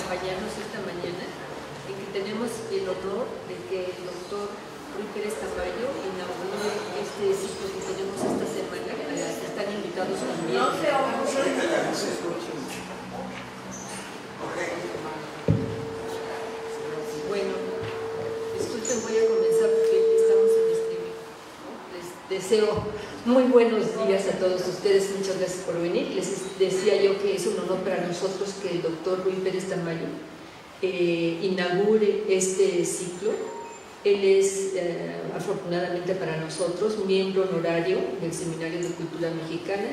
acompañarnos esta mañana, en que tenemos el honor de que el doctor Rui Pérez Tamayo inaugure este ciclo que tenemos esta semana, a la que están invitados también. Bueno, disculpen, voy a comenzar porque estamos en streaming. Les deseo muy buenos días a todos ustedes, muchas gracias por venir. Les decía yo que es un honor para nosotros que el doctor Rui Pérez Tamayo inaugure este ciclo. Él es, afortunadamente para nosotros, miembro honorario del Seminario de Cultura Mexicana,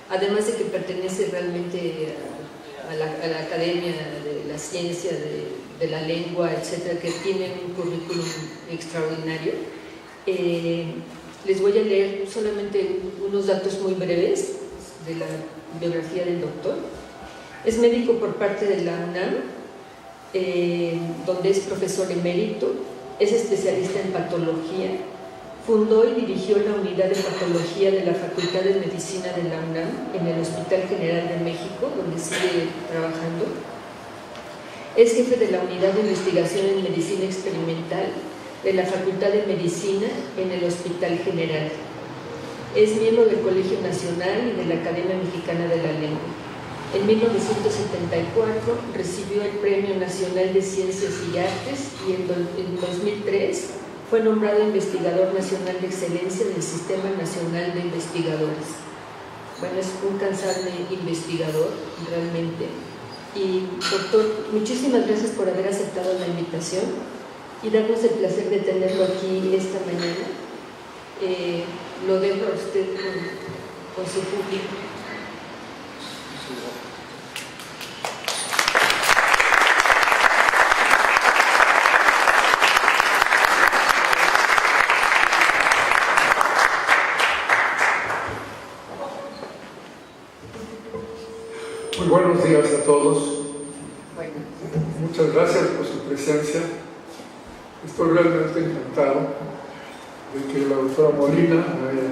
además de que pertenece realmente a la Academia de la Ciencia, de la Lengua, etcétera, que tiene un currículum extraordinario. Les voy a leer solamente unos datos muy breves de la biografía del doctor. Es médico por parte de la UNAM, donde es profesor emérito, es especialista en patología, fundó y dirigió la unidad de patología de la Facultad de Medicina de la UNAM en el Hospital General de México, donde sigue trabajando. Es jefe de la unidad de investigación en medicina experimental de la Facultad de Medicina en el Hospital General. Es miembro del Colegio Nacional y de la Academia Mexicana de la Lengua. En 1974 recibió el Premio Nacional de Ciencias y Artes y en 2003 fue nombrado Investigador Nacional de Excelencia del Sistema Nacional de Investigadores. Bueno, es un cansable investigador, realmente. Y, doctor, muchísimas gracias por haber aceptado la invitación y darnos el placer de tenerlo aquí esta mañana. Lo dejo a usted con su público. Muy buenos días a todos. Muchas gracias por su presencia. Estoy realmente encantado de que la doctora Molina me haya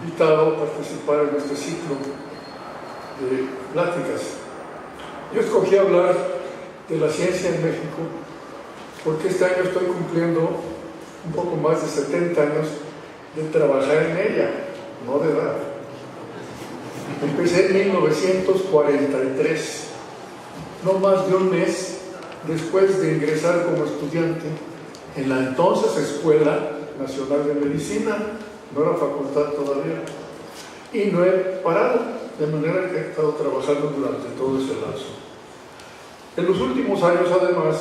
invitado a participar en este ciclo de pláticas. Yo escogí hablar de la ciencia en México porque este año estoy cumpliendo un poco más de 70 años de trabajar en ella, no de edad. Empecé en 1943, no más de un mes después de ingresar como estudiante en la entonces Escuela Nacional de Medicina, no era facultad todavía, y no he parado, de manera que he estado trabajando durante todo ese lapso. En los últimos años, además,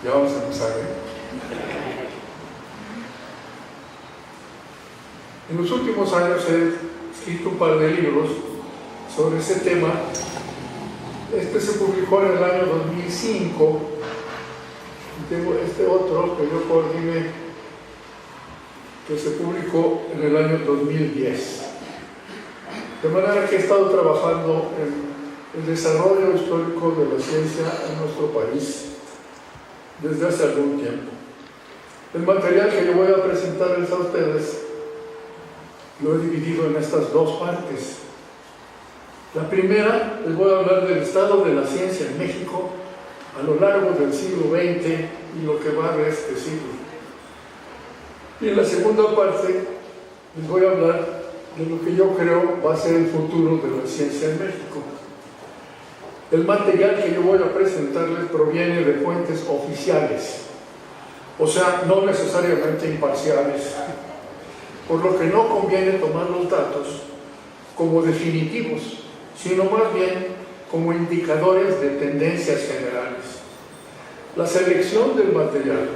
ya vamos a empezar, En los últimos años he escrito un par de libros sobre ese tema. Este se publicó en el año 2005. Y tengo este otro que yo coordiné, que se publicó en el año 2010. De manera que he estado trabajando en el desarrollo histórico de la ciencia en nuestro país desde hace algún tiempo. El material que yo voy a presentarles a ustedes lo he dividido en estas dos partes. La primera, les voy a hablar del estado de la ciencia en México a lo largo del siglo XX y lo que va de este siglo. Y en la segunda parte les voy a hablar de lo que yo creo va a ser el futuro de la ciencia en México. El material que yo voy a presentarles proviene de fuentes oficiales, o sea, no necesariamente imparciales, por lo que no conviene tomar los datos como definitivos, sino más bien como indicadores de tendencias generales. La selección del material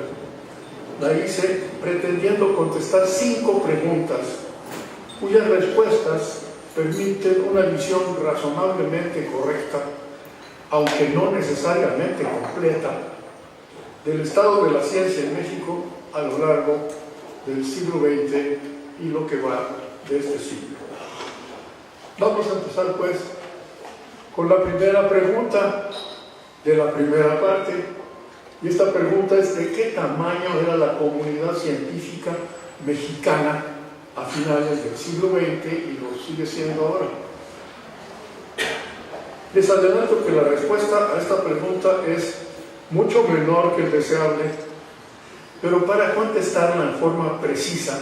la hice pretendiendo contestar 5 preguntas, cuyas respuestas permiten una visión razonablemente correcta, aunque no necesariamente completa, del estado de la ciencia en México a lo largo del siglo XX y lo que va de este siglo. Vamos a empezar pues con la primera pregunta de la primera parte, Y esta pregunta es: ¿de qué tamaño era la comunidad científica mexicana a finales del siglo XX y lo sigue siendo ahora? Les adelanto que la respuesta a esta pregunta es mucho menor que el deseable, pero para contestarla en forma precisa,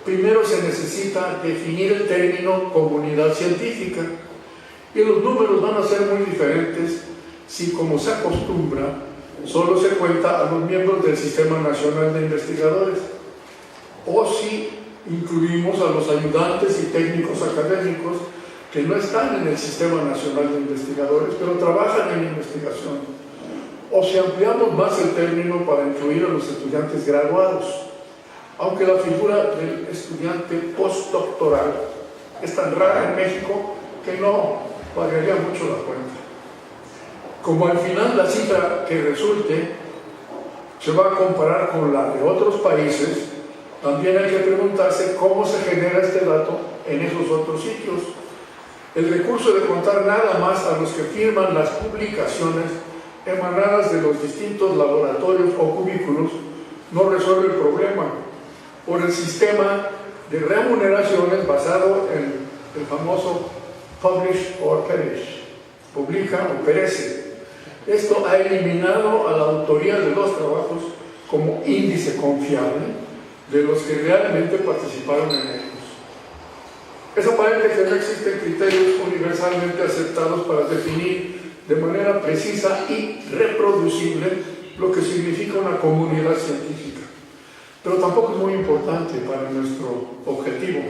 primero se necesita definir el término comunidad científica, y los números van a ser muy diferentes si, como se acostumbra, solo se cuenta a los miembros del Sistema Nacional de Investigadores, o si incluimos a los ayudantes y técnicos académicos que no están en el Sistema Nacional de Investigadores, pero trabajan en investigación, o si ampliamos más el término para incluir a los estudiantes graduados, aunque la figura del estudiante postdoctoral es tan rara en México que no pagaría mucho la cuenta. Como al final la cifra que resulte se va a comparar con la de otros países, también hay que preguntarse cómo se genera este dato en esos otros sitios. El recurso de contar nada más a los que firman las publicaciones emanadas de los distintos laboratorios o cubículos no resuelve el problema por el sistema de remuneraciones basado en el famoso publish or perish, publica o perece. Esto ha eliminado a la autoría de los trabajos como índice confiable de los que realmente participaron en ellos. Es aparente que no existen criterios universalmente aceptados para definir de manera precisa y reproducible lo que significa una comunidad científica, pero tampoco es muy importante para nuestro objetivo,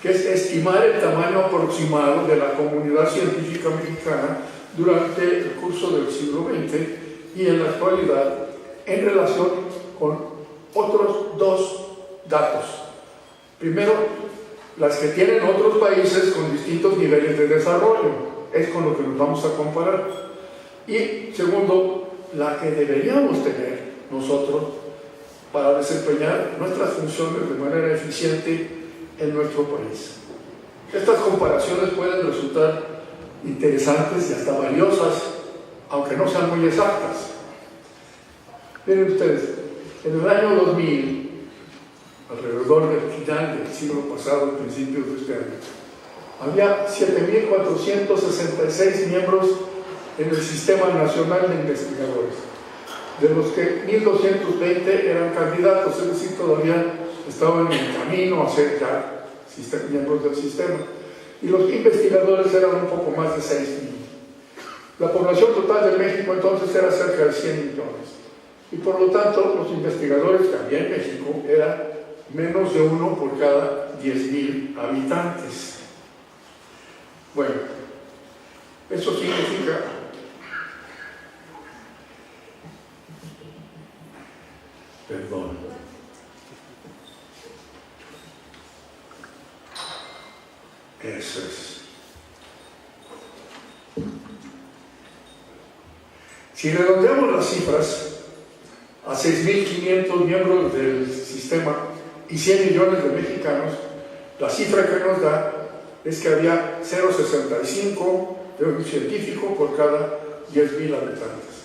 que es estimar el tamaño aproximado de la comunidad científica mexicana durante el curso del siglo XX y en la actualidad en relación con otros dos datos. Primero, las que tienen otros países con distintos niveles de desarrollo, es con lo que nos vamos a comparar. Y segundo, la que deberíamos tener nosotros para desempeñar nuestras funciones de manera eficiente en nuestro país. Estas comparaciones pueden resultar interesantes y hasta valiosas, aunque no sean muy exactas. Miren ustedes, en el año 2000, alrededor del final del siglo pasado, principios de este año, había 7.466 miembros en el Sistema Nacional de Investigadores, de los que 1.220 eran candidatos, es decir, todavía estaban en camino a ser ya miembros del sistema, y los investigadores eran un poco más de 6.000. La población total de México entonces era cerca de 100 millones, y por lo tanto los investigadores que había en México eran menos de uno por cada 10.000 habitantes. Bueno, eso significa eso es. Si redondeamos las cifras a 6.500 miembros del sistema y 100 millones de mexicanos, la cifra que nos da es que había 0,65 de un científico por cada 10.000 habitantes.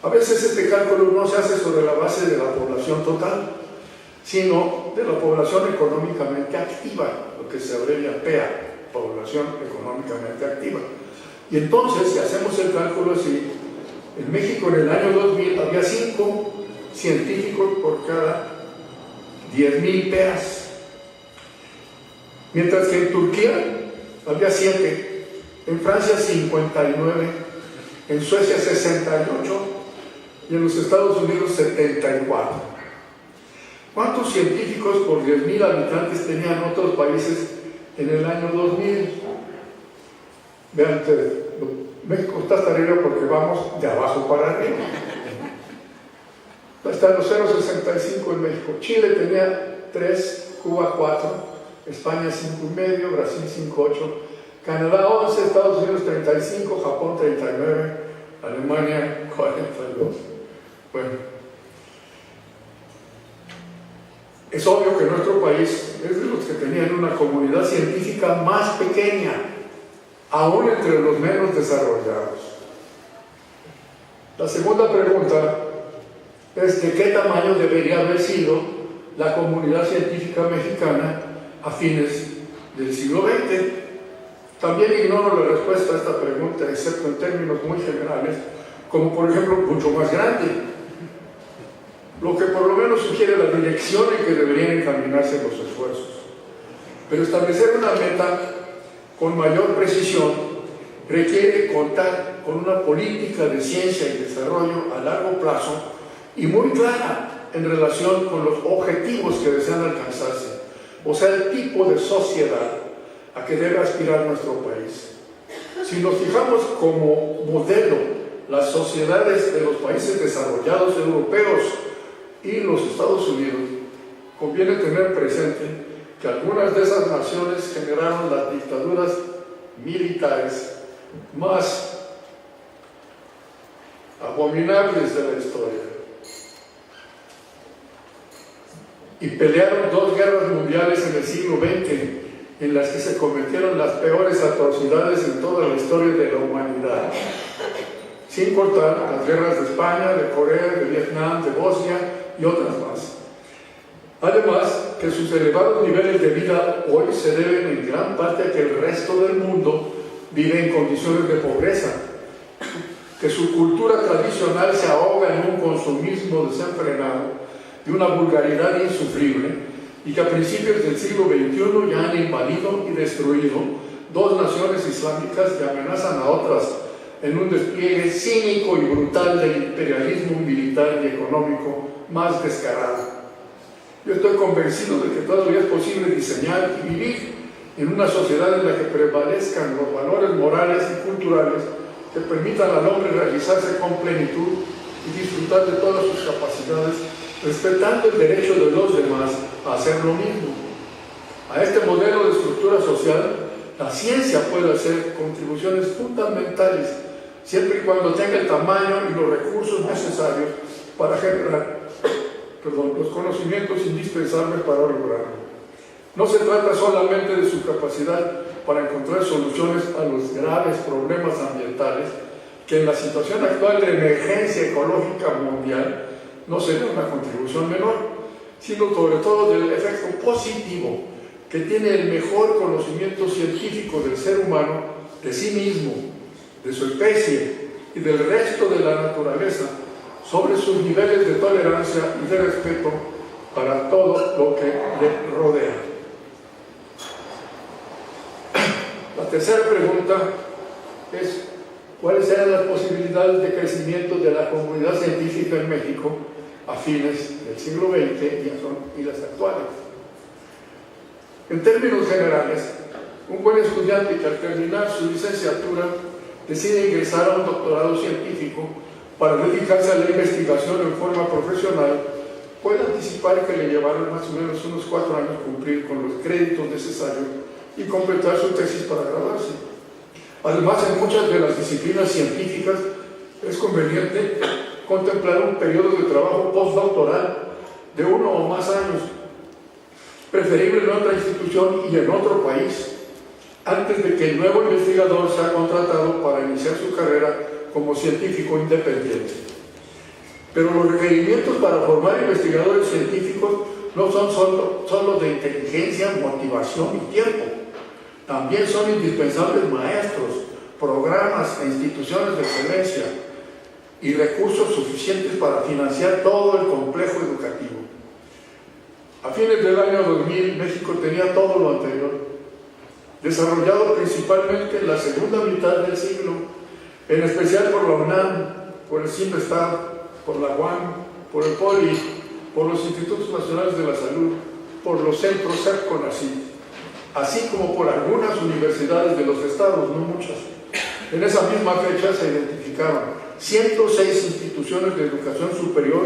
A veces este cálculo no se hace sobre la base de la población total, sino de la población económicamente activa, lo que se abrevia PEA, población económicamente activa. Y entonces, si hacemos el cálculo así, en México en el año 2000 había 5 científicos por cada 10.000 PEAs, mientras que en Turquía había 7, en Francia 59, en Suecia 68 y en los Estados Unidos 74. ¿Cuántos científicos por 10.000 habitantes tenían otros países en el año 2000? Vean ustedes, México está hasta arriba porque vamos de abajo para arriba. Están los 0,65 en México. Chile tenía 3, Cuba 4, España 5,5, Brasil 5,8, Canadá 11, Estados Unidos 35, Japón 39, Alemania 42. Bueno, es obvio que nuestro país es de los que tenían una comunidad científica más pequeña, aún entre los menos desarrollados. La segunda pregunta es de qué tamaño debería haber sido la comunidad científica mexicana a fines del siglo XX. También ignoro la respuesta a esta pregunta, excepto en términos muy generales, como por ejemplo mucho más grande, lo que por lo menos sugiere la dirección en que deberían encaminarse los esfuerzos. Pero establecer una meta con mayor precisión requiere contar con una política de ciencia y desarrollo a largo plazo y muy clara en relación con los objetivos que desean alcanzarse, o sea, el tipo de sociedad a que debe aspirar nuestro país. Si nos fijamos como modelo las sociedades de los países desarrollados europeos y los Estados Unidos, conviene tener presente que algunas de esas naciones generaron las dictaduras militares más abominables de la historia y pelearon 2 guerras mundiales en el siglo XX en las que se cometieron las peores atrocidades en toda la historia de la humanidad, sin contar las guerras de España, de Corea, de Vietnam, de Bosnia y otras más. Además, que sus elevados niveles de vida hoy se deben en gran parte a que el resto del mundo vive en condiciones de pobreza, que su cultura tradicional se ahoga en un consumismo desenfrenado y una vulgaridad insufrible, y que a principios del siglo XXI ya han invadido y destruido 2 naciones islámicas que amenazan a otras en un despliegue cínico y brutal del imperialismo militar y económico más descarado. Yo estoy convencido de que todavía es posible diseñar y vivir en una sociedad en la que prevalezcan los valores morales y culturales que permitan al hombre realizarse con plenitud y disfrutar de todas sus capacidades, respetando el derecho de los demás a hacer lo mismo. A este modelo de estructura social, la ciencia puede hacer contribuciones fundamentales, siempre y cuando tenga el tamaño y los recursos necesarios para generar los conocimientos indispensables para lograrlo. No se trata solamente de su capacidad para encontrar soluciones a los graves problemas ambientales, que en la situación actual de emergencia ecológica mundial no sería una contribución menor, sino sobre todo del efecto positivo que tiene el mejor conocimiento científico del ser humano, de sí mismo, de su especie y del resto de la naturaleza, sobre sus niveles de tolerancia y de respeto para todo lo que le rodea. La tercera pregunta es: ¿cuáles eran las posibilidades de crecimiento de la comunidad científica en México a fines del siglo XX y las actuales? En términos generales, un buen estudiante que al terminar su licenciatura decide ingresar a un doctorado científico para dedicarse a la investigación en forma profesional, puede anticipar que le llevará más o menos unos 4 años cumplir con los créditos necesarios y completar su tesis para graduarse. Además, en muchas de las disciplinas científicas es conveniente contemplar un periodo de trabajo postdoctoral de 1 o más años, preferible en otra institución y en otro país, antes de que el nuevo investigador sea contratado para iniciar su carrera como científico independiente. Pero los requerimientos para formar investigadores científicos no son solo de inteligencia, motivación y tiempo. También son indispensables maestros, programas e instituciones de excelencia y recursos suficientes para financiar todo el complejo educativo. A fines del año 2000, México tenía todo lo anterior, desarrollado principalmente en la segunda mitad del siglo, en especial por la UNAM, por el CIMESTAD, por la UAM, por el POLI, por los Institutos Nacionales de la Salud, por los centros CEP-CONACYT, así como por algunas universidades de los estados, no muchas. En esa misma fecha se identificaron 106 instituciones de educación superior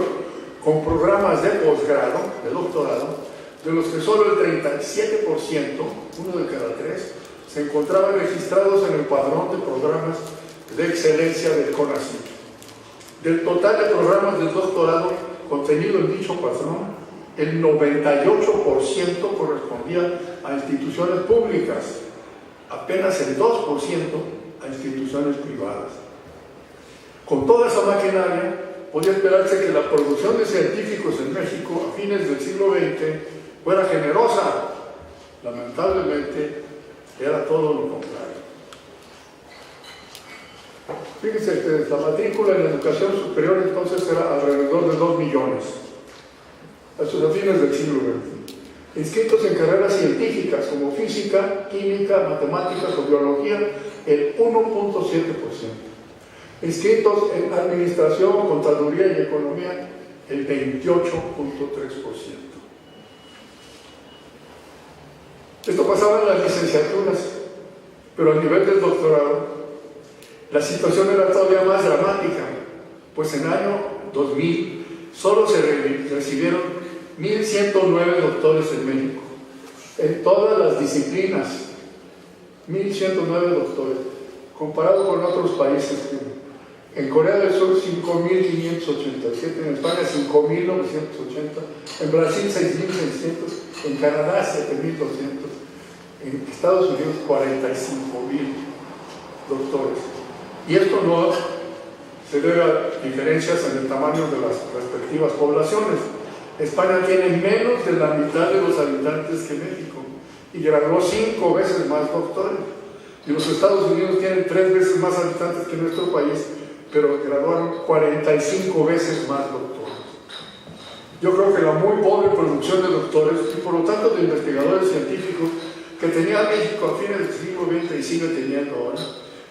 con programas de posgrado, de doctorado, de los que solo el 37%, 1 de cada 3, se encontraban registrados en el padrón de programas de excelencia del CONACYT. Del total de programas de doctorado contenido en dicho padrón, el 98% correspondía a instituciones públicas, apenas el 2% a instituciones privadas. Con toda esa maquinaria podía esperarse que la producción de científicos en México a fines del siglo XX fuera generosa. Lamentablemente, era todo lo contrario. Fíjense que la matrícula en la educación superior entonces era alrededor de 2 millones, a fines del siglo XX. Inscritos en carreras científicas como física, química, matemáticas o biología, el 1.7%. Inscritos en administración, contaduría y economía, el 28.3%. Esto pasaba en las licenciaturas, pero a nivel del doctorado, la situación era todavía más dramática, pues en el año 2000 solo se recibieron 1.109 doctores en México, en todas las disciplinas, 1.109 doctores, comparado con otros países. En Corea del Sur 5.587, en España 5.980, en Brasil 6.600, en Canadá 7.200, en Estados Unidos 45.000 doctores. Y esto no se debe a diferencias en el tamaño de las respectivas poblaciones. España tiene menos de la mitad de los habitantes que México y graduó 5 veces más doctores. Y los Estados Unidos tienen 3 veces más habitantes que nuestro país, pero graduaron 45 veces más doctores. Yo creo que la muy pobre producción de doctores y por lo tanto de investigadores científicos que tenía México a fines del siglo XX y sigue teniendo ahora,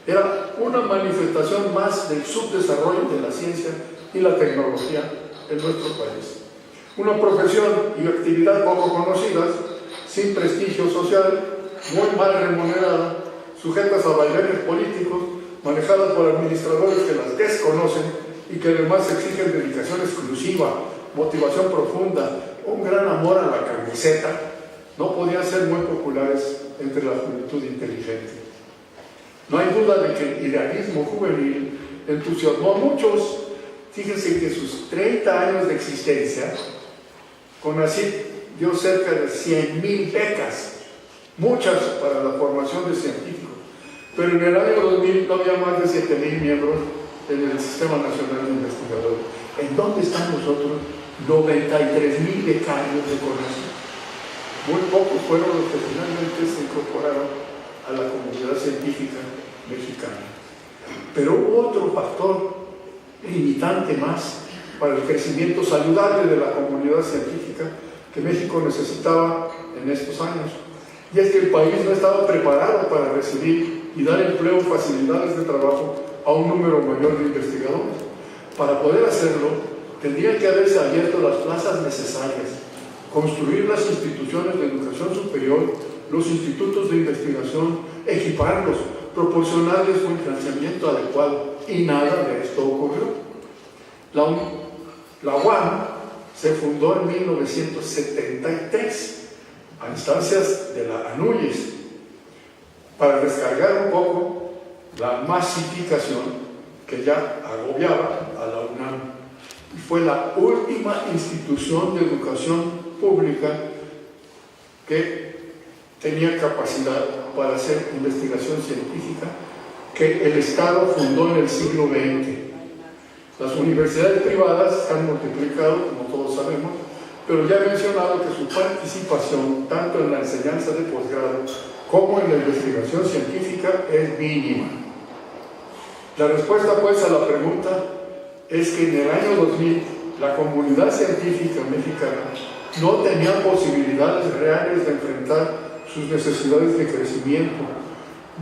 era una manifestación más del subdesarrollo de la ciencia y la tecnología en nuestro país. Una profesión y actividad poco conocidas, sin prestigio social, muy mal remunerada, sujetas a vaivenes políticos, manejadas por administradores que las desconocen y que además exigen dedicación exclusiva, motivación profunda, un gran amor a la camiseta, no podían ser muy populares entre la juventud inteligente. No hay duda de que el idealismo juvenil entusiasmó a muchos. Fíjense que sus 30 años de existencia, CONACYT dio cerca de 100,000 becas, muchas para la formación de científicos, pero en el año 2000 no había más de 7,000 miembros en el Sistema Nacional de Investigadores. ¿En dónde están nosotros? 93,000 becarios de CONACYT. Muy pocos fueron los que finalmente se incorporaron a la comunidad científica mexicana. Pero hubo otro factor limitante más para el crecimiento saludable de la comunidad científica que México necesitaba en estos años, y es que el país no estaba preparado para recibir y dar empleo y facilidades de trabajo a un número mayor de investigadores. Para poder hacerlo, tendrían que haberse abierto las plazas necesarias, construir las instituciones de educación superior, los institutos de investigación, equiparlos, proporcionarles un financiamiento adecuado, y nada de esto ocurrió. La UAM se fundó en 1973 a instancias de la ANUYES para descargar un poco la masificación que ya agobiaba a la UNAM, y fue la última institución de educación pública que tenía capacidad para hacer investigación científica que el Estado fundó en el siglo XX. Las universidades privadas han multiplicado, como todos sabemos, pero ya he mencionado que su participación, tanto en la enseñanza de posgrado como en la investigación científica, es mínima. La respuesta, pues, a la pregunta es que en el año 2000 la comunidad científica mexicana no tenía posibilidades reales de enfrentar sus necesidades de crecimiento,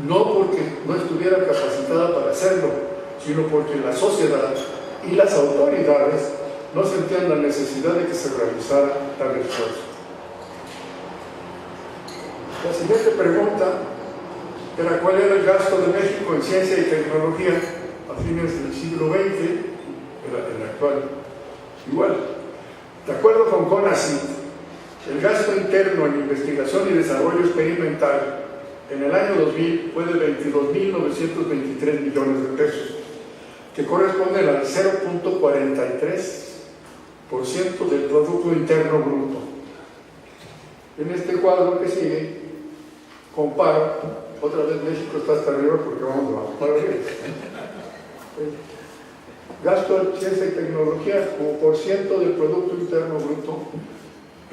no porque no estuviera capacitada para hacerlo, sino porque la sociedad y las autoridades no sentían la necesidad de que se realizara tal esfuerzo. La siguiente pregunta era cuál era el gasto de México en ciencia y tecnología a fines del siglo XX, el actual igual. De acuerdo con CONACYT, el gasto interno en investigación y desarrollo experimental en el año 2000 fue de 22.923 millones de pesos, que corresponden al 0.43% del Producto Interno Bruto. En este cuadro que sigue, comparo, otra vez México está hasta arriba porque vamos para arriba. gasto en ciencia y tecnología como por ciento del Producto Interno Bruto,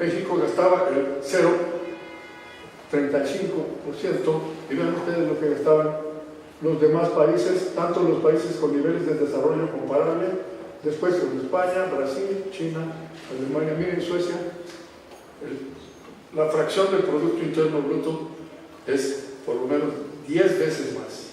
México gastaba el 0,35%, y vean ustedes lo que gastaban los demás países, tanto los países con niveles de desarrollo comparable, después con España, Brasil, China, Alemania. Miren, Suecia, la fracción del Producto Interno Bruto es por lo menos 10 veces más.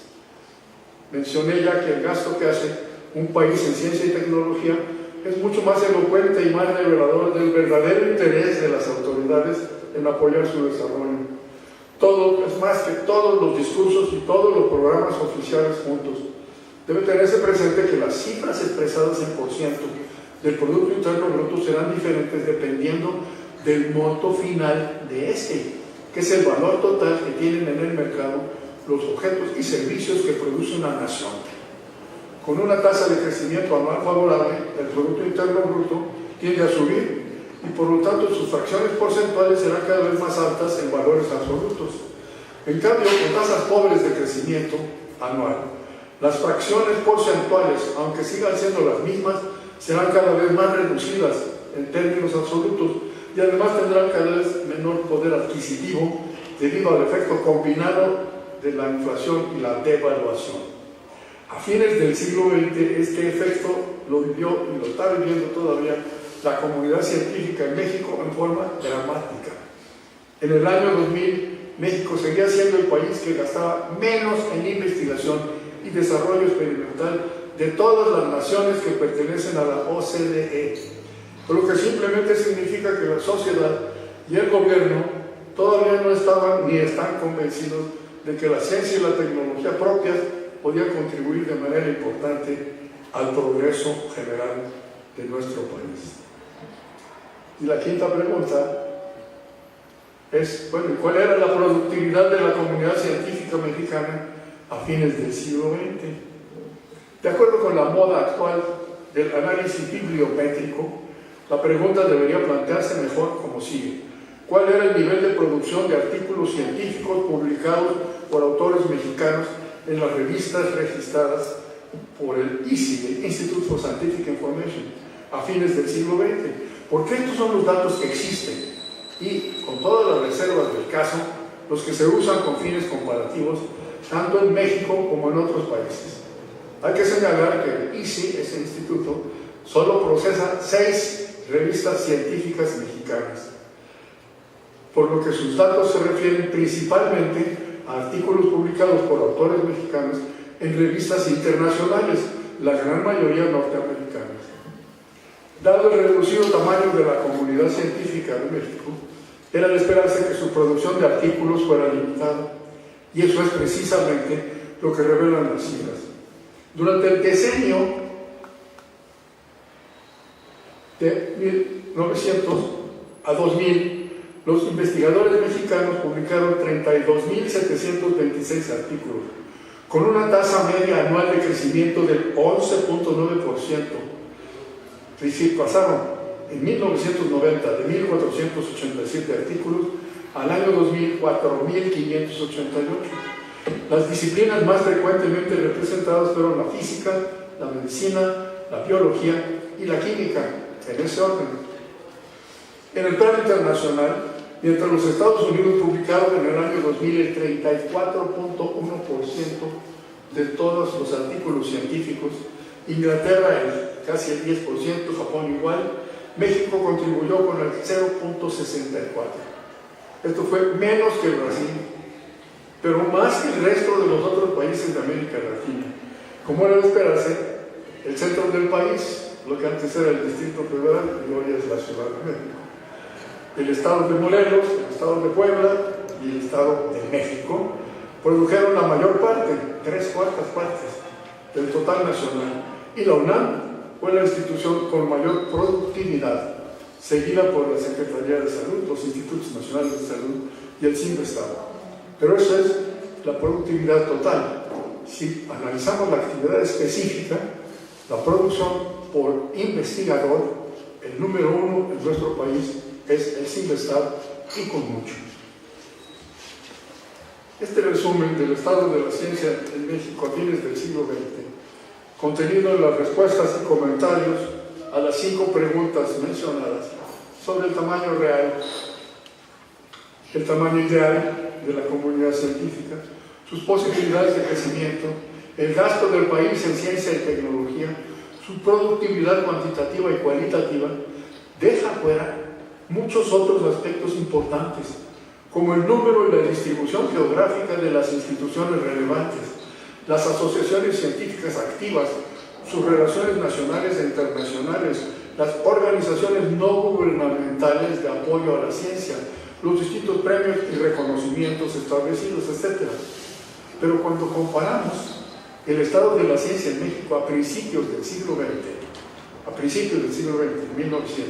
Mencioné ya que el gasto que hace un país en ciencia y tecnología es mucho más elocuente y más revelador del verdadero interés de las autoridades en apoyar su desarrollo. Todo, es más que todos los discursos y todos los programas oficiales juntos. Debe tenerse presente que las cifras expresadas en por ciento del Producto Interno Bruto serán diferentes dependiendo del monto final de este, que es el valor total que tienen en el mercado los objetos y servicios que produce una nación. Con una tasa de crecimiento anual favorable, el Producto Interno Bruto tiende a subir y por lo tanto sus fracciones porcentuales serán cada vez más altas en valores absolutos. En cambio, con tasas pobres de crecimiento anual, las fracciones porcentuales, aunque sigan siendo las mismas, serán cada vez más reducidas en términos absolutos y además tendrán cada vez menor poder adquisitivo debido al efecto combinado de la inflación y la devaluación. A fines del siglo XX, este efecto lo vivió y lo está viviendo todavía la comunidad científica en México en forma dramática. En el año 2000, México seguía siendo el país que gastaba menos en investigación y desarrollo experimental de todas las naciones que pertenecen a la OCDE, lo que simplemente significa que la sociedad y el gobierno todavía no estaban ni están convencidos de que la ciencia y la tecnología propias podían contribuir de manera importante al progreso general de nuestro país. Y la quinta pregunta es, bueno, ¿cuál era la productividad de la comunidad científica mexicana a fines del siglo XX? De acuerdo con la moda actual del análisis bibliométrico, la pregunta debería plantearse mejor como sigue. ¿Cuál era el nivel de producción de artículos científicos publicados por autores mexicanos en las revistas registradas por el ISI, el Institute for Scientific Information, a fines del siglo XX? Porque estos son los datos que existen y, con todas las reservas del caso, los que se usan con fines comparativos tanto en México como en otros países. Hay que señalar que el ISI, ese instituto, solo procesa 6 revistas científicas mexicanas, por lo que sus datos se refieren principalmente a artículos publicados por autores mexicanos en revistas internacionales, la gran mayoría norteamericanas. Dado el reducido tamaño de la comunidad científica de México, era de esperarse que su producción de artículos fuera limitada, y eso es precisamente lo que revelan las cifras. Durante el decenio de 1900 a 2000, los investigadores mexicanos publicaron 32.726 artículos, con una tasa media anual de crecimiento del 11.9%. Es decir, pasaron en 1990 de 1.487 artículos al año 2000, 4.588. Las disciplinas más frecuentemente representadas fueron la física, la medicina, la biología y la química, en ese orden. En el plano internacional, mientras los Estados Unidos publicaron en el año 2000 el 34.1% de todos los artículos científicos, Inglaterra casi el 10%, Japón igual, México contribuyó con el 0.64%. Esto fue menos que Brasil, pero más que el resto de los otros países de América Latina. Como era de esperarse, el centro del país, lo que antes era el Distrito Federal y hoy es la Ciudad de México, el estado de Morelos, el estado de Puebla y el estado de México produjeron la mayor parte, 3/4 partes del total nacional, y la UNAM fue la institución con mayor productividad, seguida por la Secretaría de Salud, los Institutos Nacionales de Salud y el CINVESTAB. Pero eso es la productividad total. Si analizamos la actividad específica, la producción por investigador, el número 1 en nuestro país es el CINVESTAB, y con mucho. Este resumen del estado de la ciencia en México a fines del siglo XX contenido en las respuestas y comentarios a las 5 preguntas mencionadas sobre el tamaño real, el tamaño ideal de la comunidad científica, sus posibilidades de crecimiento, el gasto del país en ciencia y tecnología, su productividad cuantitativa y cualitativa, deja fuera muchos otros aspectos importantes, como el número y la distribución geográfica de las instituciones relevantes, las asociaciones científicas activas, sus relaciones nacionales e internacionales, las organizaciones no gubernamentales de apoyo a la ciencia, los distintos premios y reconocimientos establecidos, etc. Pero cuando comparamos el estado de la ciencia en México a principios del siglo XX, 1900,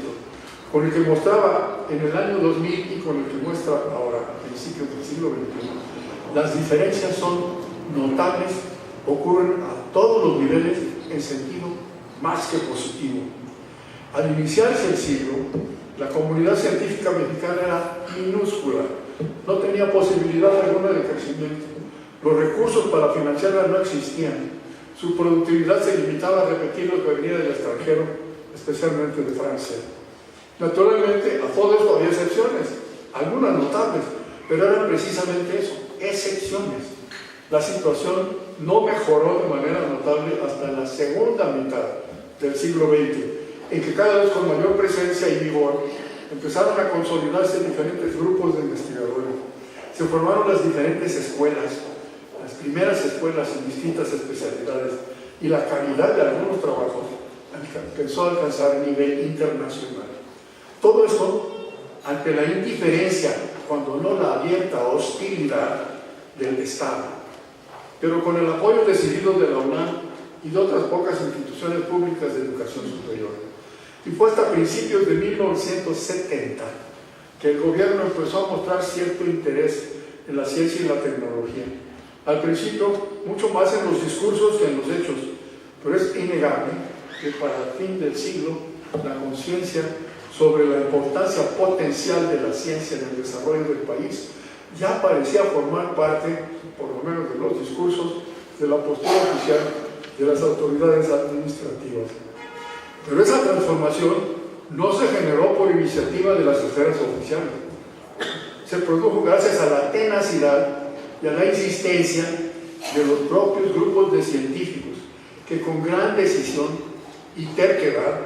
con el que mostraba en el año 2000 y con el que muestra ahora, a principios del siglo XXI, las diferencias son notables, ocurren a todos los niveles en sentido más que positivo. Al iniciarse el siglo, la comunidad científica mexicana era minúscula, no tenía posibilidad alguna de crecimiento, los recursos para financiarla no existían, su productividad se limitaba a repetir lo que venía del extranjero, especialmente de Francia. Naturalmente, a todo esto había excepciones, algunas notables, pero eran precisamente eso, excepciones. La situación no mejoró de manera notable hasta la segunda mitad del siglo XX, en que cada vez con mayor presencia y vigor empezaron a consolidarse diferentes grupos de investigadores. Se formaron las diferentes escuelas, las primeras escuelas en distintas especialidades, y la calidad de algunos trabajos empezó a alcanzar nivel internacional. Todo esto ante la indiferencia, cuando no la abierta hostilidad del Estado, pero con el apoyo decidido de la UNAM y de otras pocas instituciones públicas de educación superior. Y fue hasta principios de 1970 que el gobierno empezó a mostrar cierto interés en la ciencia y la tecnología. Al principio, mucho más en los discursos que en los hechos, pero es innegable que para el fin del siglo, la conciencia sobre la importancia potencial de la ciencia en el desarrollo del país ya parecía formar parte, por lo menos de los discursos, de la postura oficial de las autoridades administrativas. Pero esa transformación no se generó por iniciativa de las esferas oficiales. Se produjo gracias a la tenacidad y a la insistencia de los propios grupos de científicos que con gran decisión y terquedad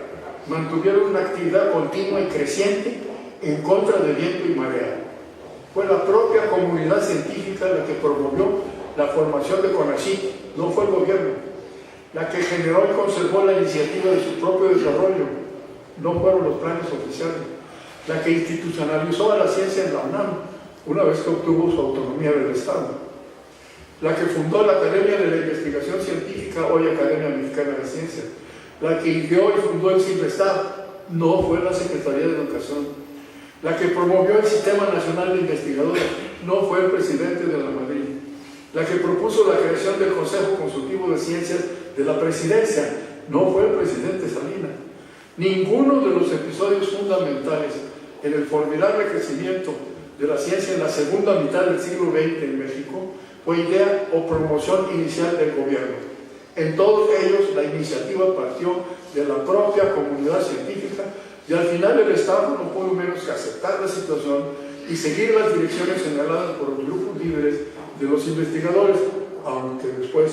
mantuvieron una actividad continua y creciente en contra de viento y marea. Fue la propia comunidad científica la que promovió la formación de CONACYT, no fue el gobierno, la que generó y conservó la iniciativa de su propio desarrollo, no fueron los planes oficiales, la que institucionalizó a la ciencia en la UNAM, una vez que obtuvo su autonomía del Estado, la que fundó la Academia de la Investigación Científica, hoy Academia Mexicana de Ciencias, la que ideó y fundó el CINVESTAB, no fue la Secretaría de Educación, la que promovió el Sistema Nacional de Investigadores, no fue el presidente de la Madrid, la que propuso la creación del Consejo Consultivo de Ciencias de la Presidencia, no fue el presidente Salinas. Ninguno de los episodios fundamentales en el formidable crecimiento de la ciencia en la segunda mitad del siglo XX en México fue idea o promoción inicial del gobierno. En todos ellos la iniciativa partió de la propia comunidad científica y al final el Estado no pudo menos que aceptar la situación y seguir las direcciones señaladas por los grupos líderes de los investigadores, aunque después,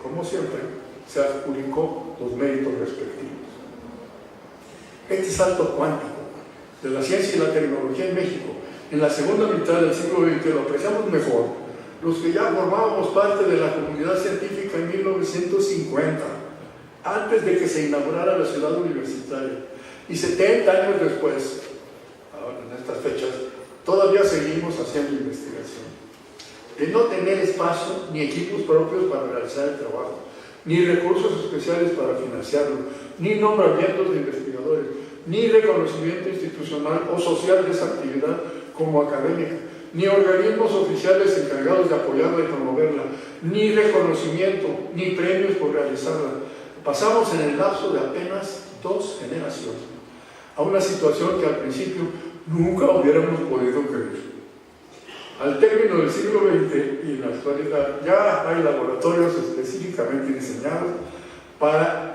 como siempre, se adjudicó los méritos respectivos. Este salto cuántico de la ciencia y la tecnología en México en la segunda mitad del siglo XX lo apreciamos mejor los que ya formábamos parte de la comunidad científica en 1950, antes de que se inaugurara la ciudad universitaria, y 70 años después, ahora en estas fechas, todavía seguimos haciendo investigación. De no tener espacio ni equipos propios para realizar el trabajo, ni recursos especiales para financiarlo, ni nombramientos de investigadores, ni reconocimiento institucional o social de esa actividad como académica, ni organismos oficiales encargados de apoyarla y promoverla, ni reconocimiento, ni premios por realizarla. Pasamos en el lapso de apenas 2 generaciones a una situación que al principio nunca hubiéramos podido creer. Al término del siglo XX y en la actualidad ya hay laboratorios específicamente diseñados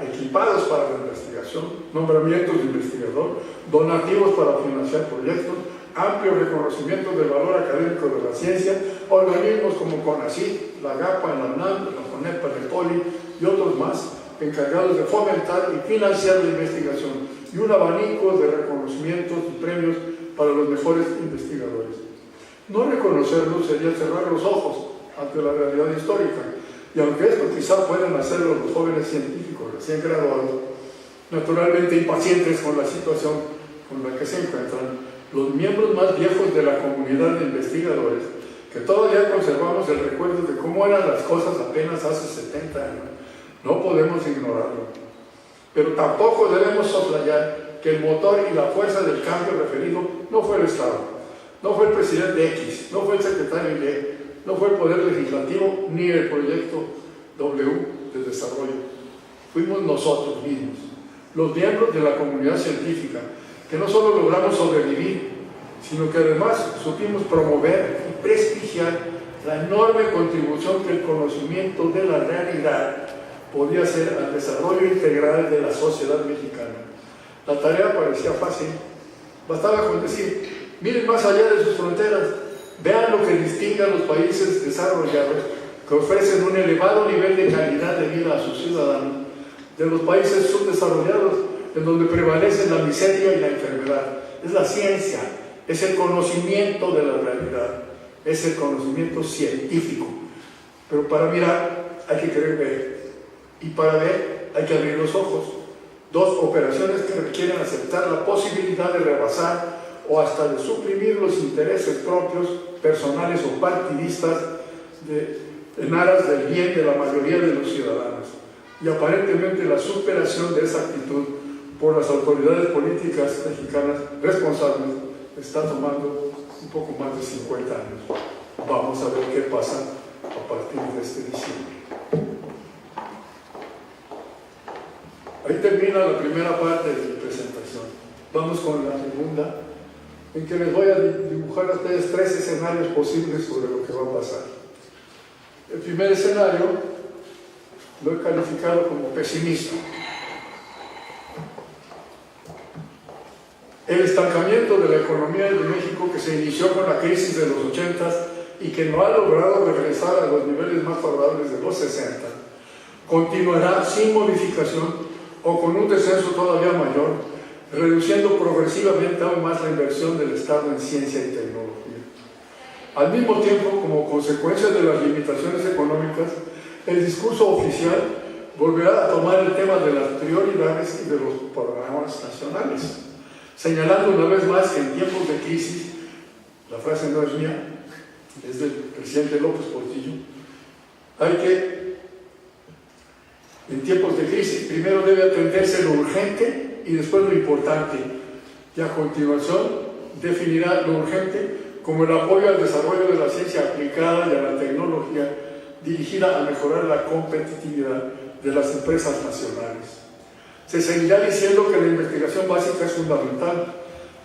equipados para la investigación, nombramientos de investigador, donativos para financiar proyectos, amplio reconocimiento del valor académico de la ciencia, organismos como CONACYT, la GAPA, la UNAM, la CONEPA, el POLI y otros más, encargados de fomentar y financiar la investigación, y un abanico de reconocimientos y premios para los mejores investigadores. No reconocerlos sería cerrar los ojos ante la realidad histórica, y aunque esto quizá puedan hacerlo los jóvenes científicos recién graduados, naturalmente impacientes con la situación con la que se encuentran, los miembros más viejos de la comunidad de investigadores, que todavía conservamos el recuerdo de cómo eran las cosas apenas hace 70 años, no podemos ignorarlo. Pero tampoco debemos soslayar que el motor y la fuerza del cambio referido no fue el Estado, no fue el presidente X, no fue el secretario Y, no fue el Poder Legislativo ni el proyecto W de desarrollo. Fuimos nosotros mismos, los miembros de la comunidad científica, que no solo logramos sobrevivir, sino que además supimos promover y prestigiar la enorme contribución que el conocimiento de la realidad podía hacer al desarrollo integral de la sociedad mexicana. La tarea parecía fácil, bastaba con decir, miren más allá de sus fronteras, vean lo que distingue a los países desarrollados que ofrecen un elevado nivel de calidad de vida a sus ciudadanos, de los países subdesarrollados, en donde prevalecen la miseria y la enfermedad. Es la ciencia, es el conocimiento de la realidad, es el conocimiento científico. Pero para mirar hay que querer ver, y para ver hay que abrir los ojos. Dos operaciones que requieren aceptar la posibilidad de rebasar o hasta de suprimir los intereses propios, personales o partidistas en aras del bien de la mayoría de los ciudadanos. Y aparentemente la superación de esa actitud por las autoridades políticas mexicanas responsables está tomando un poco más de 50 años. Vamos a ver qué pasa a partir de este diciembre. Ahí termina la primera parte de mi presentación. Vamos con la segunda, en que les voy a dibujar a ustedes 3 escenarios posibles sobre lo que va a pasar. El primer escenario lo he calificado como pesimista. El estancamiento de la economía de México, que se inició con la crisis de los 80s y que no ha logrado regresar a los niveles más favorables de los 60, continuará sin modificación o con un descenso todavía mayor, reduciendo progresivamente aún más la inversión del Estado en ciencia y tecnología. Al mismo tiempo, como consecuencia de las limitaciones económicas, el discurso oficial volverá a tomar el tema de las prioridades y de los programas nacionales, señalando una vez más que en tiempos de crisis, la frase no es mía, es del presidente López Portillo, en tiempos de crisis primero debe atenderse lo urgente y después lo importante, y a continuación definirá lo urgente como el apoyo al desarrollo de la ciencia aplicada y a la tecnología dirigida a mejorar la competitividad de las empresas nacionales. Se seguirá diciendo que la investigación básica es fundamental,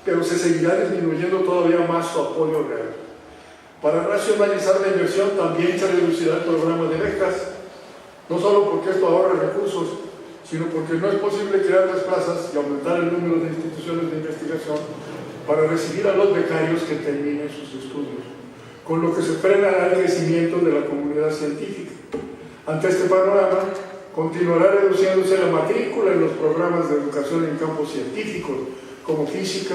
pero se seguirá disminuyendo todavía más su apoyo real. Para racionalizar la inversión también se reducirá el programa de becas, no solo porque esto ahorra recursos, sino porque no es posible crear las plazas y aumentar el número de instituciones de investigación para recibir a los becarios que terminen sus estudios, con lo que se frenará el crecimiento de la comunidad científica. Ante este panorama, continuará reduciéndose la matrícula en los programas de educación en campos científicos, como física,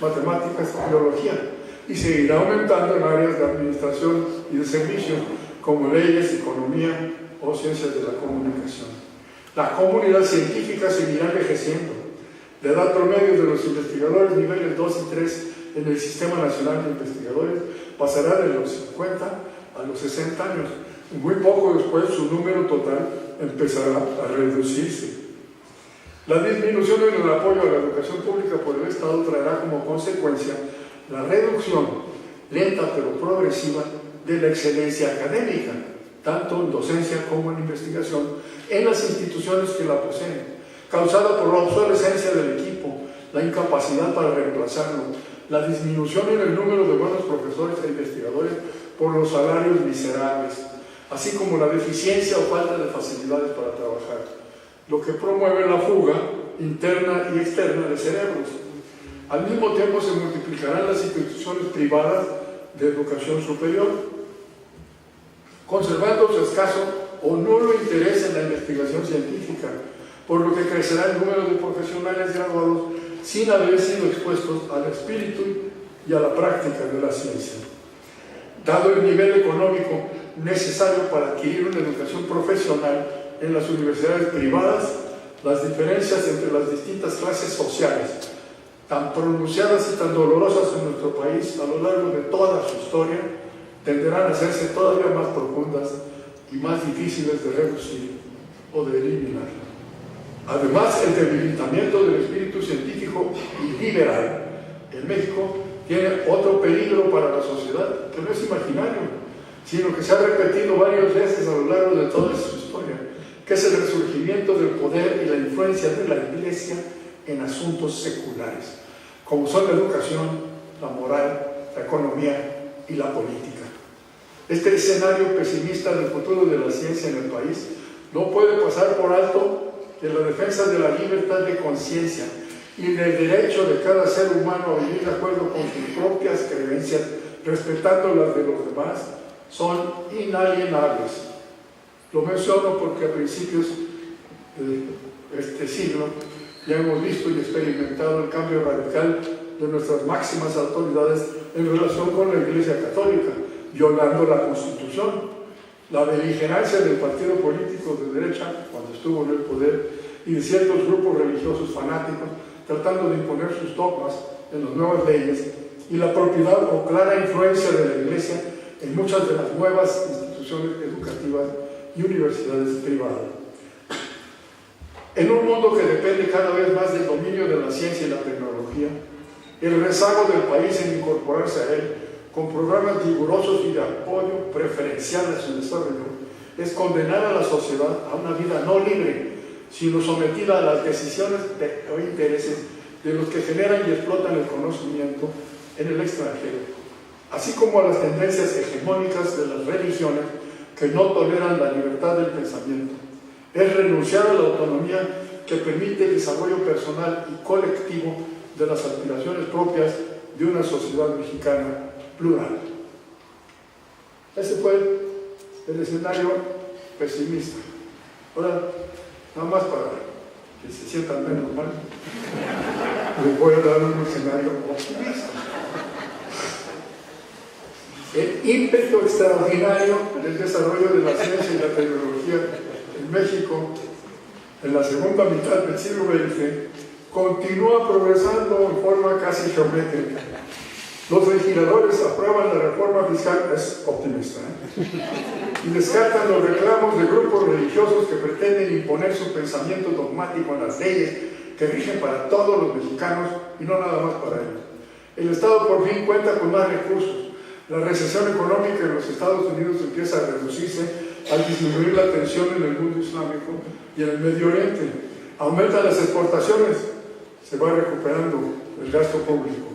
matemáticas y biología, y seguirá aumentando en áreas de administración y de servicios, como leyes, economía o ciencias de la comunicación. La comunidad científica seguirá envejeciendo. La edad promedio de los investigadores niveles 2 y 3 en el Sistema Nacional de Investigadores pasará de los 50 a los 60 años. Muy poco después su número total empezará a reducirse. La disminución en el apoyo a la educación pública por el Estado traerá como consecuencia la reducción lenta pero progresiva de la excelencia académica, tanto en docencia como en investigación, en las instituciones que la poseen, causada por la obsolescencia del equipo, la incapacidad para reemplazarlo, la disminución en el número de buenos profesores e investigadores por los salarios miserables, así como la deficiencia o falta de facilidades para trabajar. lo que promueve la fuga interna y externa de cerebros. Al mismo tiempo se multiplicarán las instituciones privadas de educación superior, conservando su escaso o nulo interés en la investigación científica, por lo que crecerá el número de profesionales graduados sin haber sido expuestos al espíritu y a la práctica de la ciencia. Dado el nivel económico necesario para adquirir una educación profesional en las universidades privadas, las diferencias entre las distintas clases sociales, tan pronunciadas y tan dolorosas en nuestro país a lo largo de toda su historia, tenderán a hacerse todavía más profundas y más difíciles de reducir o de eliminar. Además, el debilitamiento del espíritu científico y liberal en México tiene otro peligro para la sociedad que no es imaginario, sino que se ha repetido varias veces a lo largo de toda su historia, que es el resurgimiento del poder y la influencia de la Iglesia en asuntos seculares, como son la educación, la moral, la economía y la política. Este escenario pesimista del futuro de la ciencia en el país no puede pasar por alto que la defensa de la libertad de conciencia y del derecho de cada ser humano a vivir de acuerdo con sus propias creencias, respetando las de los demás, son inalienables. Lo menciono porque a principios de este siglo ya hemos visto y experimentado el cambio radical de nuestras máximas autoridades en relación con la Iglesia Católica, violando la Constitución, la beligerancia del partido político de derecha cuando estuvo en el poder y de ciertos grupos religiosos fanáticos tratando de imponer sus dogmas en las nuevas leyes, y la propiedad o clara influencia de la Iglesia en muchas de las nuevas instituciones educativas y universidades privadas. En un mundo que depende cada vez más del dominio de la ciencia y la tecnología, el rezago del país en incorporarse a él con programas rigurosos y de apoyo preferencial a su desarrollo es condenar a la sociedad a una vida no libre, sino sometida a las decisiones o intereses de los que generan y explotan el conocimiento en el extranjero, así como a las tendencias hegemónicas de las religiones que no toleran la libertad del pensamiento. Es renunciar a la autonomía que permite el desarrollo personal y colectivo de las aspiraciones propias de una sociedad mexicana plural. Ese fue el escenario pesimista. Ahora, nada más para que se sientan menos mal, les voy a dar un escenario optimista. El ímpetu extraordinario del desarrollo de la ciencia y la tecnología en México en la segunda mitad del siglo XX continúa progresando en forma casi geométrica. Los legisladores aprueban la reforma fiscal, es optimista, y descartan los reclamos de grupos religiosos que pretenden imponer su pensamiento dogmático en las leyes que rigen para todos los mexicanos y no nada más para ellos. El Estado por fin cuenta con más recursos. La recesión económica en los Estados Unidos empieza a reducirse al disminuir la tensión en el mundo islámico y en el Medio Oriente. Aumentan las exportaciones, se va recuperando el gasto público.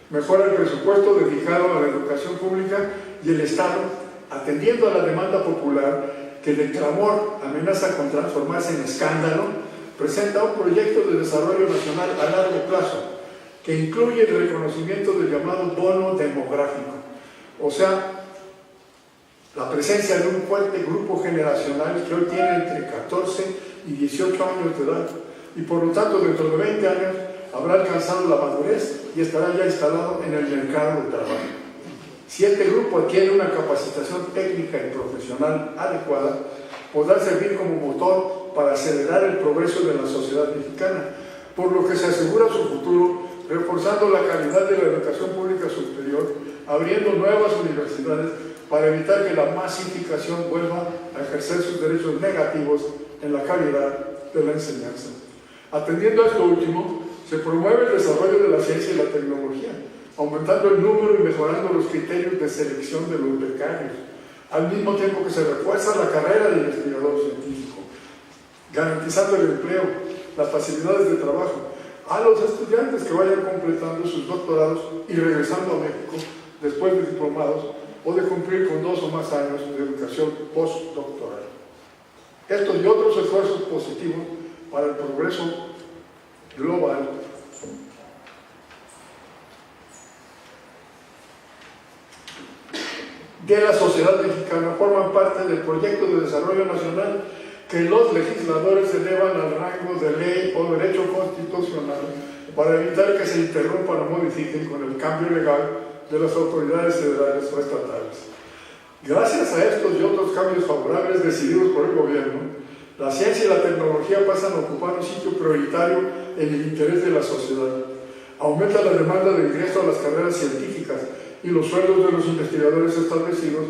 Mejora el presupuesto dedicado a la educación pública y el Estado, atendiendo a la demanda popular que de clamor amenaza con transformarse en escándalo, presenta un proyecto de desarrollo nacional a largo plazo que incluye el reconocimiento del llamado bono demográfico, o sea, la presencia de un fuerte grupo generacional que hoy tiene entre 14 y 18 años de edad y por lo tanto dentro de 20 años habrá alcanzado la madurez y estará ya instalado en el mercado de trabajo. Si este grupo adquiere una capacitación técnica y profesional adecuada, podrá servir como motor para acelerar el progreso de la sociedad mexicana, por lo que se asegura su futuro reforzando la calidad de la educación pública superior, abriendo nuevas universidades para evitar que la masificación vuelva a ejercer sus derechos negativos en la calidad de la enseñanza. Atendiendo a esto último, se promueve el desarrollo de la ciencia y la tecnología, aumentando el número y mejorando los criterios de selección de los becarios, al mismo tiempo que se refuerza la carrera de investigador científico, garantizando el empleo, las facilidades de trabajo a los estudiantes que vayan completando sus doctorados y regresando a México después de diplomados o de cumplir con 2 o más años de educación postdoctoral. Estos y otros esfuerzos positivos para el progreso global de la sociedad mexicana forman parte del proyecto de desarrollo nacional que los legisladores elevan al rango de ley o derecho constitucional para evitar que se interrumpan o modifiquen con el cambio legal de las autoridades federales o estatales. Gracias a estos y otros cambios favorables decididos por el gobierno, la ciencia y la tecnología pasan a ocupar un sitio prioritario en el interés de la sociedad. Aumenta la demanda de ingreso a las carreras científicas y los sueldos de los investigadores establecidos,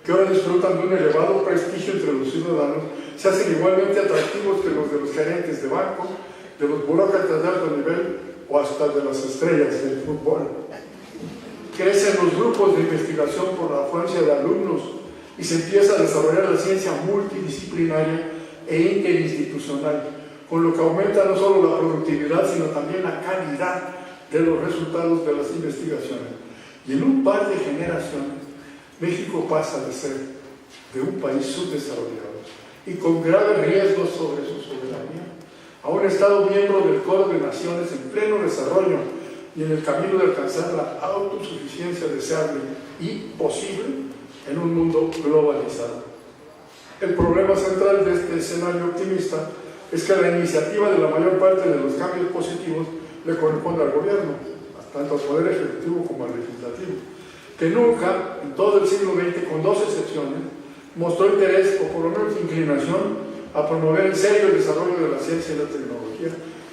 que ahora disfrutan de un elevado prestigio entre los ciudadanos, se hacen igualmente atractivos que los de los gerentes de banco, de los burócratas de alto nivel o hasta de las estrellas del fútbol. Crecen los grupos de investigación por la afluencia de alumnos y se empieza a desarrollar la ciencia multidisciplinaria e interinstitucional, con lo que aumenta no solo la productividad, sino también la calidad de los resultados de las investigaciones. Y en un par de generaciones, México pasa de ser de un país subdesarrollado y con graves riesgos sobre su soberanía a un Estado miembro del Coro de Naciones en pleno desarrollo y en el camino de alcanzar la autosuficiencia deseable y posible en un mundo globalizado. El problema central de este escenario optimista es que la iniciativa de la mayor parte de los cambios positivos le corresponde al gobierno, tanto al Poder Ejecutivo como al Legislativo, que nunca, en todo el siglo XX, con dos excepciones, mostró interés o por lo menos inclinación a promover en serio el desarrollo de la ciencia y la tecnología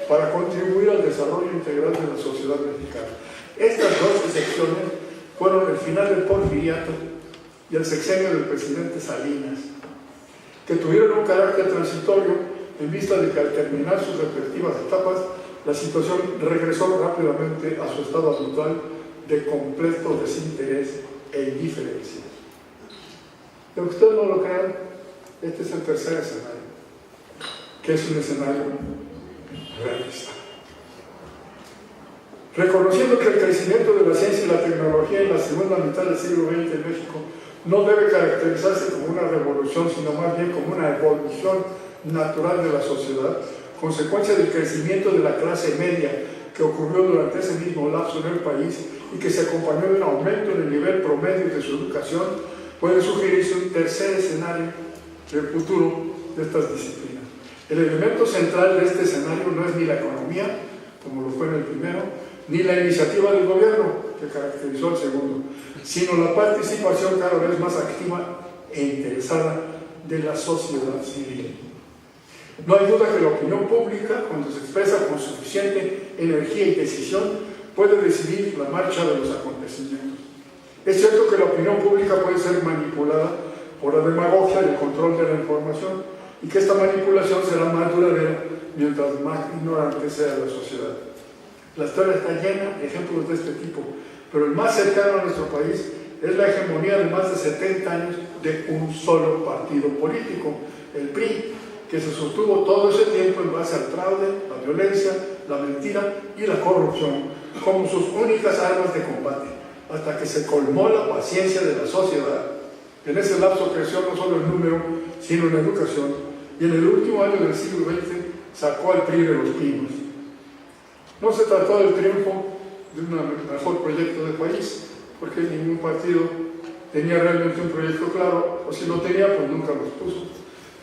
para contribuir al desarrollo integral de la sociedad mexicana. Estas dos excepciones fueron el final del porfiriato y el sexenio del presidente Salinas, que tuvieron un carácter transitorio en vista de que al terminar sus respectivas etapas, la situación regresó rápidamente a su estado habitual de completo desinterés e indiferencia. Pero que ustedes no lo crean, este es el tercer escenario, que es un escenario realista. Reconociendo que el crecimiento de la ciencia y la tecnología en la segunda mitad del siglo XX en México no debe caracterizarse como una revolución, sino más bien como una evolución natural de la sociedad, consecuencia del crecimiento de la clase media que ocurrió durante ese mismo lapso en el país y que se acompañó de un aumento en el nivel promedio de su educación, puede sugerirse un tercer escenario del futuro de estas disciplinas. El elemento central de este escenario no es ni la economía, como lo fue en el primero, ni la iniciativa del gobierno, que caracterizó el segundo, sino la participación cada vez más activa e interesada de la sociedad civil. No hay duda que la opinión pública, cuando se expresa con suficiente energía y decisión, puede decidir la marcha de los acontecimientos. Es cierto que la opinión pública puede ser manipulada por la demagogia y el control de la información, y que esta manipulación será más duradera mientras más ignorante sea la sociedad. La historia está llena de ejemplos de este tipo, pero el más cercano a nuestro país es la hegemonía de más de 70 años de un solo partido político, el PRI, que se sostuvo todo ese tiempo en base al fraude, la violencia, la mentira y la corrupción como sus únicas armas de combate, hasta que se colmó la paciencia de la sociedad. En ese lapso creció no solo el número, sino en la educación, y en el último año del siglo XX sacó al PRI de los pinos. No se trató del triunfo de un mejor proyecto de país, porque ningún partido tenía realmente un proyecto claro, o si lo tenía, pues nunca los puso,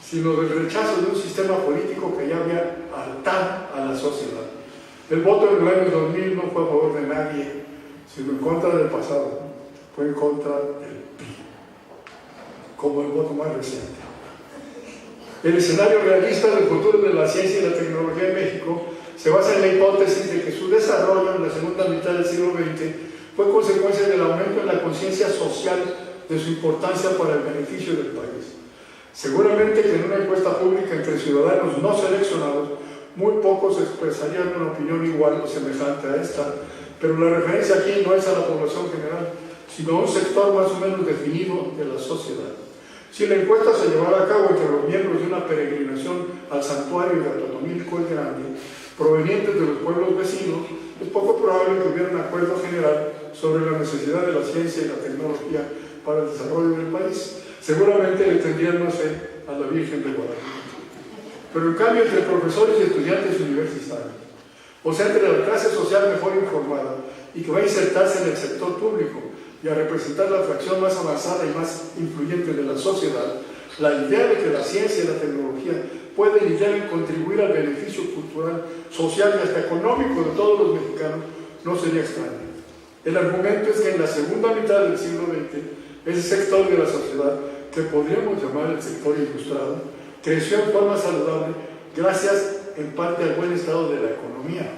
sino del rechazo de un sistema político que ya había hartado a la sociedad. El voto en el año 2000 no fue a favor de nadie, sino en contra del pasado, fue en contra del PRI, como el voto más reciente. El escenario realista del futuro de la ciencia y la tecnología en México se basa en la hipótesis de que su desarrollo en la segunda mitad del siglo XX fue consecuencia del aumento en la conciencia social de su importancia para el beneficio del país. Seguramente que en una encuesta pública entre ciudadanos no seleccionados, muy pocos expresarían una opinión igual o semejante a esta, pero la referencia aquí no es a la población general, sino a un sector más o menos definido de la sociedad. Si la encuesta se llevara a cabo entre los miembros de una peregrinación al santuario de Atotonilco el Grande, provenientes de los pueblos vecinos, es poco probable que hubiera un acuerdo general sobre la necesidad de la ciencia y la tecnología para el desarrollo del país. Seguramente le tendrían más fe a la Virgen de Guadalupe. pero en cambio entre profesores y estudiantes universitarios, o sea, entre la clase social mejor informada y que va a insertarse en el sector público y a representar la fracción más avanzada y más influyente de la sociedad, la idea de que la ciencia y la tecnología pueden y deben contribuir al beneficio cultural, social y hasta económico de todos los mexicanos no sería extraño. El argumento es que en la segunda mitad del siglo XX, ese sector de la sociedad, que podríamos llamar el sector ilustrado, creció en forma saludable gracias en parte al buen estado de la economía.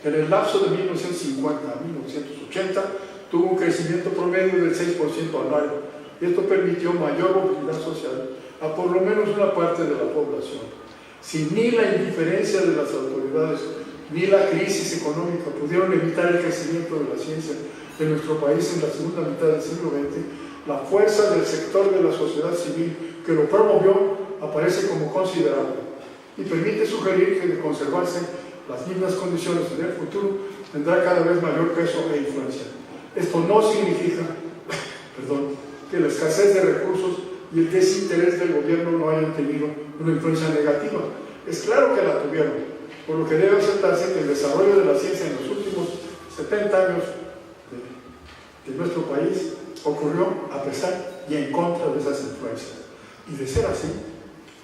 En el lapso de 1950 a 1980 tuvo un crecimiento promedio del 6% anual, y esto permitió mayor movilidad social a por lo menos una parte de la población. Si ni la indiferencia de las autoridades ni la crisis económica pudieron evitar el crecimiento de la ciencia en nuestro país en la segunda mitad del siglo XX, la fuerza del sector de la sociedad civil que lo promovió aparece como considerable y permite sugerir que de conservarse las mismas condiciones en el futuro tendrá cada vez mayor peso e influencia. Esto no significa que la escasez de recursos y el desinterés del gobierno no hayan tenido una influencia negativa. Es claro que la tuvieron, por lo que debe aceptarse que el desarrollo de la ciencia en los últimos 70 años de nuestro país ocurrió a pesar y en contra de esas influencias. Y de ser así,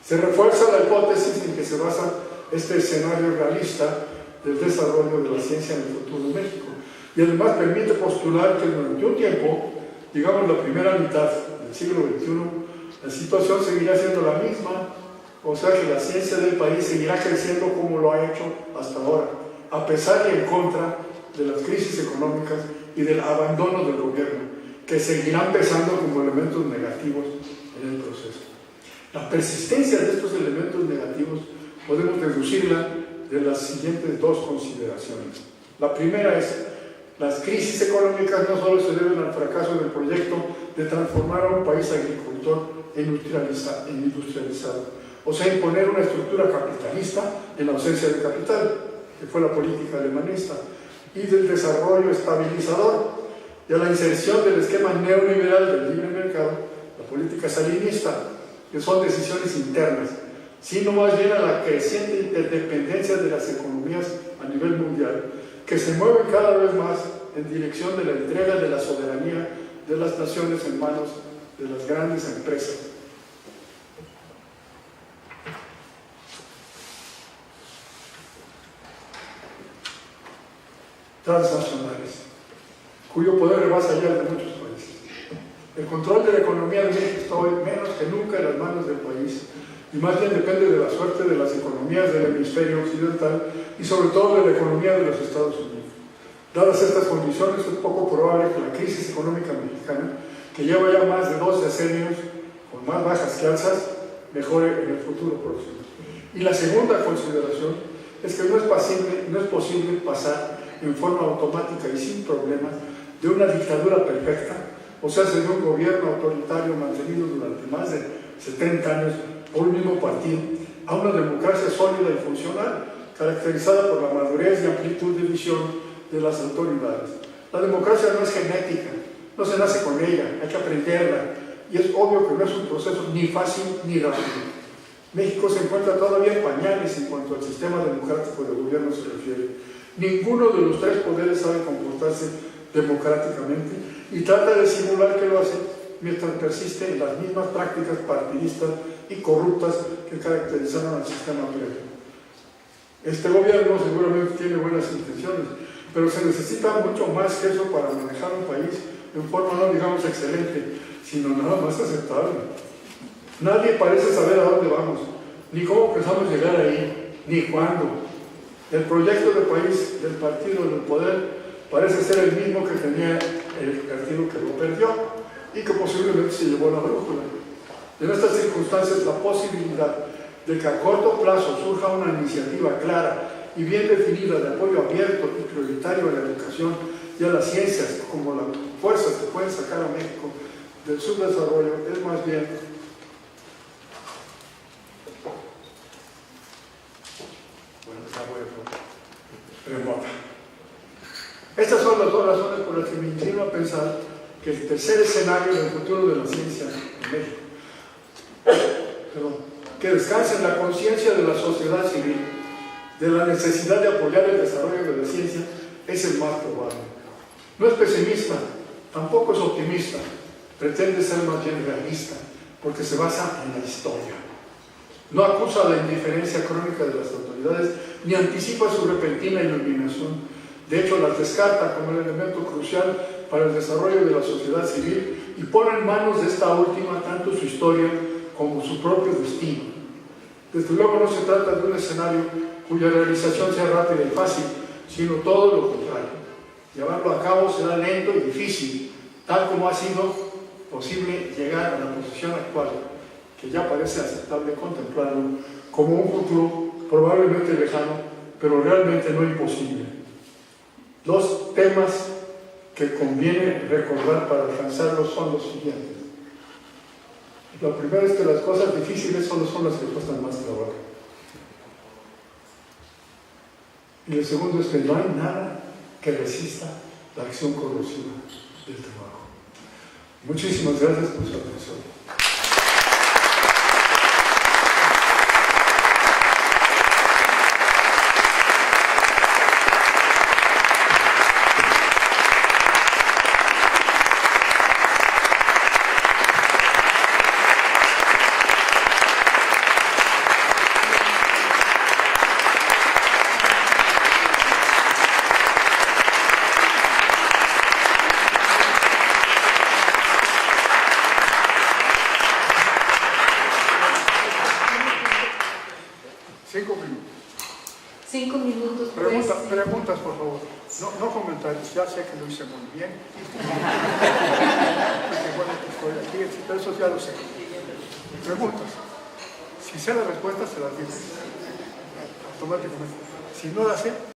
se refuerza la hipótesis en que se basa este escenario realista del desarrollo de la ciencia en el futuro de México. Y además permite postular que durante un tiempo, digamos la primera mitad del siglo XXI, la situación seguirá siendo la misma, o sea que la ciencia del país seguirá creciendo como lo ha hecho hasta ahora, a pesar y en contra de las crisis económicas y del abandono del gobierno, que seguirán pesando como elementos negativos en el proceso. La persistencia de estos elementos negativos podemos deducirla de las siguientes dos consideraciones. La primera es: las crisis económicas no solo se deben al fracaso del proyecto de transformar a un país agricultor e industrializado, o sea, imponer una estructura capitalista en ausencia de capital, que fue la política alemanista, y del desarrollo estabilizador, y a la inserción del esquema neoliberal del libre mercado, la política salinista, que son decisiones internas, sino más bien a la creciente interdependencia de las economías a nivel mundial, que se mueven cada vez más en dirección de la entrega de la soberanía de las naciones en manos de las grandes empresas. Transnacionales, cuyo poder rebasa ya de muchos países. El control de la economía de México está hoy menos que nunca en las manos del país, y más bien depende de la suerte de las economías del hemisferio occidental y sobre todo de la economía de los Estados Unidos. Dadas estas condiciones, es poco probable que la crisis económica mexicana, que lleva ya más de 2 decenios con más bajas que alzas, mejore en el futuro próximo. Y la segunda consideración es que no es posible pasar en forma automática y sin problemas de una dictadura perfecta, o sea, de un gobierno autoritario mantenido durante más de 70 años por un mismo partido, a una democracia sólida y funcional, caracterizada por la madurez y amplitud de visión de las autoridades. La democracia no es genética, no se nace con ella, hay que aprenderla, y es obvio que no es un proceso ni fácil ni rápido. México se encuentra todavía en pañales en cuanto al sistema democrático de gobierno se refiere. Ninguno de los tres poderes sabe comportarse democráticamente y trata de simular que lo hace mientras persiste en las mismas prácticas partidistas y corruptas que caracterizaron al sistema previo. Este gobierno seguramente tiene buenas intenciones, pero se necesita mucho más que eso para manejar un país en forma no digamos excelente, sino nada más aceptable. Nadie parece saber a dónde vamos, ni cómo pensamos llegar ahí, ni cuándo. El proyecto de país del partido del poder parece ser el mismo que tenía el partido que lo perdió y que posiblemente se llevó la brújula. En estas circunstancias, la posibilidad de que a corto plazo surja una iniciativa clara y bien definida de apoyo abierto y prioritario a la educación y a las ciencias como las fuerzas que pueden sacar a México del subdesarrollo es más bien remota. Estas son las dos razones por las que me inclino a pensar que el tercer escenario del futuro de la ciencia en México que descansa en la conciencia de la sociedad civil, de la necesidad de apoyar el desarrollo de la ciencia, es el más probable. No es pesimista, tampoco es optimista, pretende ser más bien realista, porque se basa en la historia. No acusa la indiferencia crónica de las autoridades, ni anticipa su repentina iluminación. De hecho, las descarta como el elemento crucial para el desarrollo de la sociedad civil y pone en manos de esta última tanto su historia como su propio destino. Desde luego no se trata de un escenario cuya realización sea rápida y fácil, sino todo lo contrario. Llevarlo a cabo será lento y difícil, tal como ha sido posible llegar a la posición actual, que ya parece aceptable contemplarlo como un futuro probablemente lejano, pero realmente no imposible. Dos temas que conviene recordar para alcanzarlos son los siguientes. Lo primero es que las cosas difíciles solo son las que cuestan más trabajo. Y el segundo es que no hay nada que resista la acción corrosiva del trabajo. Muchísimas gracias por su atención. Preguntas, por favor. No comentarios. Ya sé que lo hice muy bien. Porque bueno, que estoy aquí, pero eso ya lo sé. Preguntas. Si sé la respuesta, se las digo automáticamente. Si no la sé,